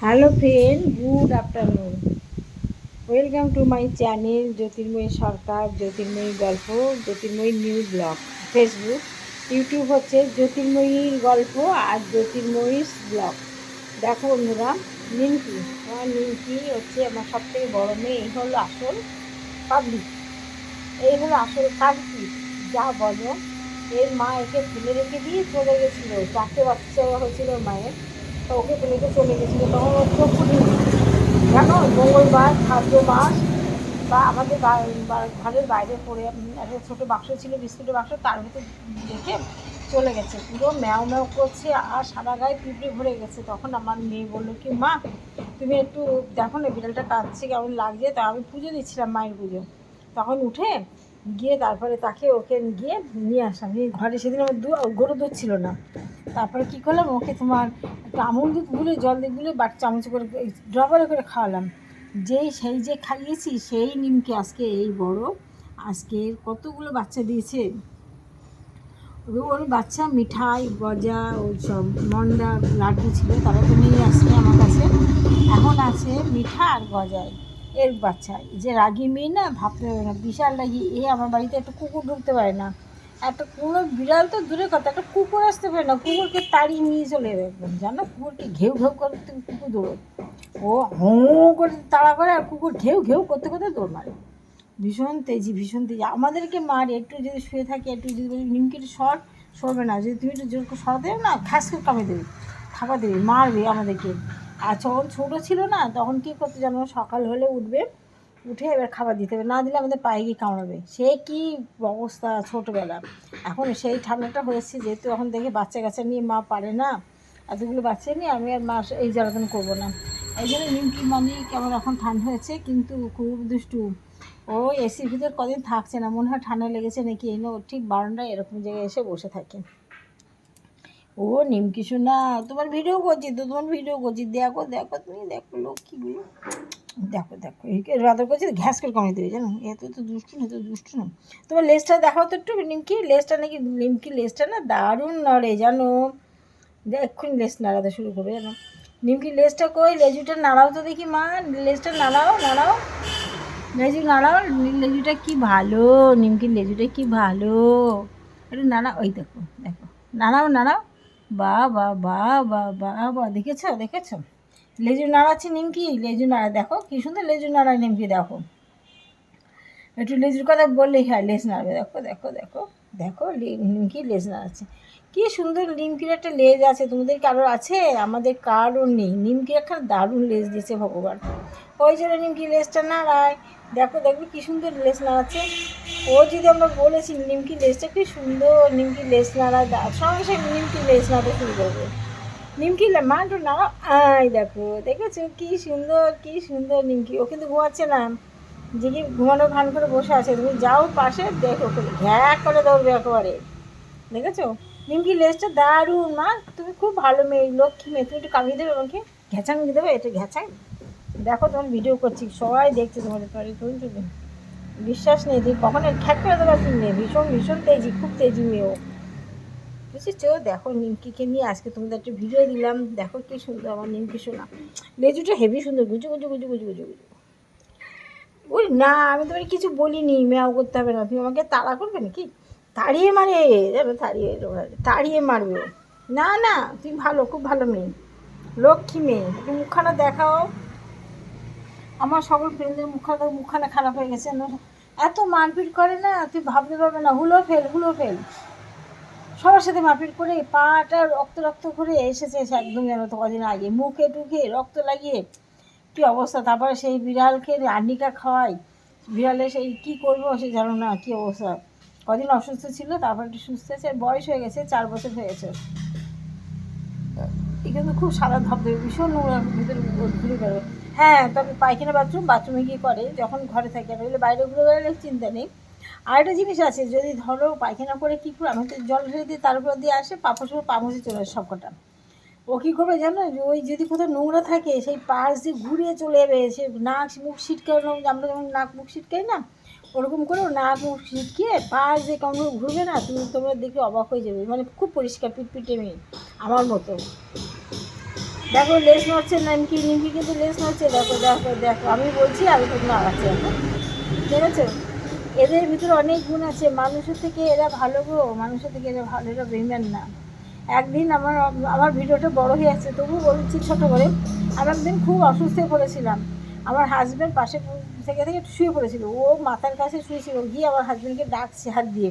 Hello friend, good afternoon. Welcome to my channel Jyotirmoyee Sarkar, Jyotirmoyee গল্প, Jyotirmoyee new blog. Facebook, YouTube হচ্ছে জ্যোতির্ময়ীর গল্প আর জ্যোতির্ময়ীর ব্লগ। দেখো বন্ধুরা, নিমকি, আমার নিমকি হচ্ছে আমার সবথেকে বড় মেয়ে। এই হলো আসল পাবলিক, এই হলো আসল কালপিট। যা বলো, এর মা একে ফেলে রেখে দিয়ে চলে গেছিলো। 4টে বাচ্চা হয়েছিল মায়ের, তো ওকে ফেলে রেখে চলে গেছিলো। তখন ওর চোখ ফুটেনি, জানো, মঙ্গলবার ভাদ্র মাস। বা আমাদের ঘরের বাইরে পড়ে একটা ছোটো বাক্স ছিল, বিস্কুটের বাক্স, তার ভিতরে রেখে চলে গেছে। পুরো ম্যাও ম্যাও করছে আর সারা গায়ে পিঁপড়ে ভরে গেছে। তখন আমার মেয়ে বললো কি, মা তুমি একটু দেখো না বিড়ালটা কাঁদছে, কেমন লাগছে। তা আমি পুজো দিচ্ছিলাম, মায়ের পুজো। তখন উঠে গিয়ে তারপরে তাকে ওকে গিয়ে নিয়ে আসলাম। নিয়ে ঘরে সেদিন আমার গরু দুধ ছিল না। তারপরে কী করলাম, ওকে তোমার একটু আমুল দুধ গুলে জল দিয়ে গুলে চামচ করে ড্রপারে করে খাওয়ালাম। সেই যে খাইয়েছি সেই নিমকে আজকে এই বড়, আজকে কতগুলো বাচ্চা দিয়েছে। ওর বাচ্চা মিঠাই গজা ওই সব মন্ডা লাড্ডু ছিল, তারা তো নিয়ে আসছে আমার কাছে। এখন আছে মিঠা আর গজায় এর বাচ্চা। যে রাগি মেয়ে না, ভাবতে পারবে না, বিশাল রাগি। আমার বাড়িতে একটা কুকুর ঢুকতে পারে না, একটা কোনো বিড়াল তো দূরে কথা, একটা কুকুর আসতে পারে না। কুকুরকে তাড়িয়ে নিয়ে চলে যাবে একদম, জানো, কুকুরকে ঘেউ ঘেউ করতে কুকুর দৌড়ো, ও হোঁ করে তাড়া করে, আর কুকুর ঘেউ ঘেউ করতে করতে দৌড় মারে। ভীষণ তেজি, ভীষণ তেজি, আমাদেরকে মারে। একটু যদি শুয়ে থাকে, একটু যদি বলি নিমকি একটু সরবে না। যদি তুমি একটু জোর করে সরাতে দেবে না, খাস করে কামড়ে দেবে, থাপা দেবে, মারবে আমাদেরকে। আর যখন ছোটো ছিল না, তখন কী করতে জানো, সকাল হলে উঠবে, উঠে এবার খাবার দিতে হবে, না দিলে আমাদের পায়ে গিয়ে কামড়াবে। সে কী অবস্থা ছোটোবেলা। এখন সেই ঠান্ডাটা হয়েছে যেহেতু, এখন দেখে বাচ্চা কাচ্চা নিয়ে মা পারে না, এতগুলো বাচ্চা নিয়ে আমি আর মা এই জ্বালাতন করবো না। এই জন্য নিমকি মানে কেমন এখন ঠান্ডা হয়েছে, কিন্তু খুব দুষ্টু। ও এসির ভিতর কদিন থাকছে না, মনে হয় ঠান্ডা লেগেছে নাকি, এনে ও ঠিক বারান্দায় এরকম জায়গায় এসে বসে থাকে। ও নিমকি শোনা, তোমার ভিডিও করছি তো, তোমার ভিডিও করছি, দেখো দেখো, তুমি দেখো লক্ষ্মীগুলো, দেখো দেখো, রাদার করছি ঘ্যাস করে কমিয়ে দেবে, জানো, এত তো দুষ্টু না, তো দুষ্টু না। তোমার লেজটা দেখাও তো একটু, নিমকি লেজটা নাকি, নিমকি লেজটা না দারুণ নড়ে, জানো, এক্ষুনি লেজ নাড়াতে শুরু করবে, জানো। নিমকি লেজটা কই, লেজুটা নাড়াও তো দেখি মা, লেজটা নাড়াও নাড়াও, লেজু নাড়াও, লেজুটা কি ভালো, নিমকির লেজুটা কি ভালো, একটু নাড়াও, ওই দেখো দেখো, নাড়াও নাড়াও, বা বা বা বা বা বা, দেখেছো দেখেছো, লেজু নাড়াচ্ছে নিমকি, লেজু নাড়া, দেখো কী সুন্দর লেজু নাড়ায় নিমকি, দেখো। একটু লেজুর কথা বললেই হয়, লেজ নাড়বে, দেখো দেখো দেখো দেখো, নিমকি লেজ নাড়াচ্ছে, কী সুন্দর। নিমকির একটা লেজ আছে, তোমাদের কারোর আছে? আমাদের কারোর নেই। নিমকির একটা দারুণ লেজ দিয়েছে ভগবান, ওই জন্য নিমকি লেজটা নাড়ায়। দেখো দেখবে কী সুন্দর লেজ নাড়াচ্ছে। ও যদি আমরা বলেছি নিমকি লেজটা কী সুন্দর, নিমকি লেজ নাড়ায়, সঙ্গে সঙ্গে নিমকি লেজ নাড়াতে শুরু করবে। নিমকি মা একটু নাড়াও, আয় দেখো, দেখেছো কী সুন্দর, কী সুন্দর নিমকি। ও কিন্তু ঘুমাচ্ছে না, যে কি ঘুমানোর ভান করে বসে আছে, তুমি যাও পাশে দেখো, ঘ্যা করে দৌড়বে একেবারে, দেখেছো। নিমকি লেজটা দারুণ মা, তুমি খুব ভালো মেয়ে, লক্ষ্মী মেয়ে, তুমি একটু কামিয়ে দেবে আমাকে, ঘ্যাচাং দেবে, এটা ঘ্যাচাং। দেখো তোমার ভিডিও করছি, সবাই দেখছে তোমাদের, তুমি তো বিশ্বাস নেই, তুমি কখন খ্যাট করে দেবে কি মেয়ে, ভীষণ ভীষণ তেজি, খুব তেজি মেয়েও, বুঝেছো। দেখো নিমকিকে নিয়ে আজকে তোমাদের একটা ভিডিও দিলাম, দেখো কী সুন্দর আমার নিমকি শোনা, লেজুটা হেভি সুন্দর, গুজু গুজু গুজু গুজু গুজু গুজু। ওই না, আমি তোমার কিছু বলিনি, ম্যাও করতে হবে না, তুমি আমাকে তাড়া করবে নাকি, তাড়িয়ে মারে, যাবে তাড়িয়ে, তাড়িয়ে মারবে। না না, তুমি ভালো, খুব ভালো মেয়ে, লক্ষ্মী মেয়ে, একটু মুখখানা দেখাও। আমার সকল ফ্রেন্ডদের মুখখানা খারাপ হয়ে গেছে না, এত মারপিট করে না, তুই ভাবতে পারবে না, হুলো ফেল হুলো ফেল, সবার সাথে মারপিট করে পাটা রক্ত রক্ত করে এসেছে সে, একদম জানো তো, কদিন আগে মুখে টুখে রক্ত লাগিয়ে কী অবস্থা। তারপরে সেই বিড়ালকে আর্নিকা খাওয়াই, বিড়ালে সেই কী করবো সে জানো না, কী অবস্থা। কদিন অসুস্থ ছিল, তারপর একটু সুস্থ হয়েছে, বয়স হয়ে গেছে, 4 বছর হয়ে গেছে। এখানে খুব সাদা ধবধবে, ভীষণ নোংরা ভিতরে ঘুরে বেড়াবে। হ্যাঁ, তবে পায়খানা বাথরুমে গিয়ে করে, যখন ঘরে থাকে, নইলে বাইরে ঘুরে বেড়ালে চিন্তা নেই। আর একটা জিনিস আছে, যদি ধরো পায়খানা করে কী করে, আমি তো জল ঢেলে দিই, তার উপর দিয়ে আসে পাপড় সব পা মুছে চলে আসে সব কটা। ও কী করবে জানো, ওই যদি কোথাও নোংরা থাকে সেই পাশ দিয়ে ঘুরিয়ে চলে যাবে, সে নাক মুখ ছিটকানো, আমরা যেমন নাক মুখ ছিটকাই না, ওরকম করে নাক মুখ ছিটকিয়ে পাশ দিয়ে কেমন ঘুরবে না, তোমরা দেখে অবাক হয়ে যাবে, মানে খুব পরিষ্কার পিটপিটে মেয়ে, আমার মতো। দেখো লেস নড়ছে নিমকি, নিমকি কিন্তু লেস নড়ছে, দেখো দেখো দেখো, আমি বলছি আমি কিন্তু নাড়াচ্ছি এখন, ঠিক আছে? এদের ভিতরে অনেক গুণ আছে, মানুষের থেকে এরা ভালো গো, মানুষের থেকে এরা ভালো, এরা বেইমান না। একদিন আমার আমার ভিডিওটা বড় হয়ে যাচ্ছে তবু বলছি ছোটো করে, আমি একদিন খুব অসুস্থ হয়ে পড়েছিলাম, আমার হাজব্যান্ড পাশে থেকে থেকে শুয়ে পড়েছিল, ও মাথার কাছে শুয়েছিল, গিয়ে আমার হাজব্যান্ডকে ডাকছে হাত দিয়ে,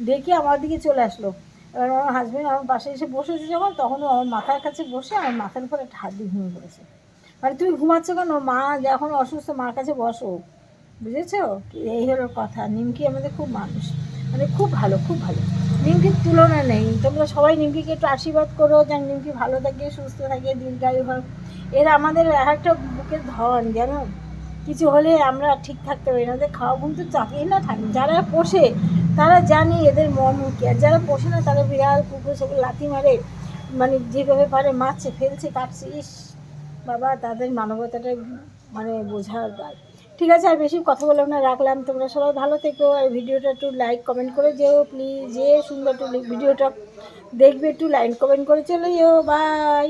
ডেকে আমার দিকে চলে আসলো। এবার আমার হাজব্যান্ড আমার পাশে এসে বসেছে যখন, তখনও আমার মাথার কাছে বসে আমার মাথার উপর একটা হাত দিয়ে ঘুমিয়ে পড়েছে। মানে তুমি ঘুমাচ্ছ কেন, মা যখন অসুস্থ মার কাছে বসো, বুঝেছো? এই হলো কথা। নিমকি আমাদের খুব মানুষ, মানে খুব ভালো, খুব ভালো, নিমকির তুলনা নেই। তোমরা সবাই নিমকিকে একটু আশীর্বাদ করো যেন নিমকি ভালো থাকে, সুস্থ থাকে, দীর্ঘায়ু হয়। এরা আমাদের একটা বুকের ধন, জানো? কিছু হলে আমরা ঠিক থাকতে পারি না, এদের খাওয়া ঘুম তো চাপিয়ে না থাকি। যারা পোষে তারা জানি এদের মর্ম কী, আর যারা পোষে না তারা বিড়াল কুকুর সেগুলো লাথি মারে, মানে যেভাবে পারে মারছে, ফেলছে, কাটছে, ইস বাবা, তাদের মানবতাটা মানে বোঝার দায়। ঠিক আছে, আর বেশি কথা বললাম না, রাখলাম। তোমরা সবাই ভালো থেকো, আর ভিডিওটা একটু লাইক কমেন্ট করে যেও প্লিজ, যে সুন্দর একটু ভিডিওটা দেখবে একটু লাইক কমেন্ট করে চলে যেও, বাই।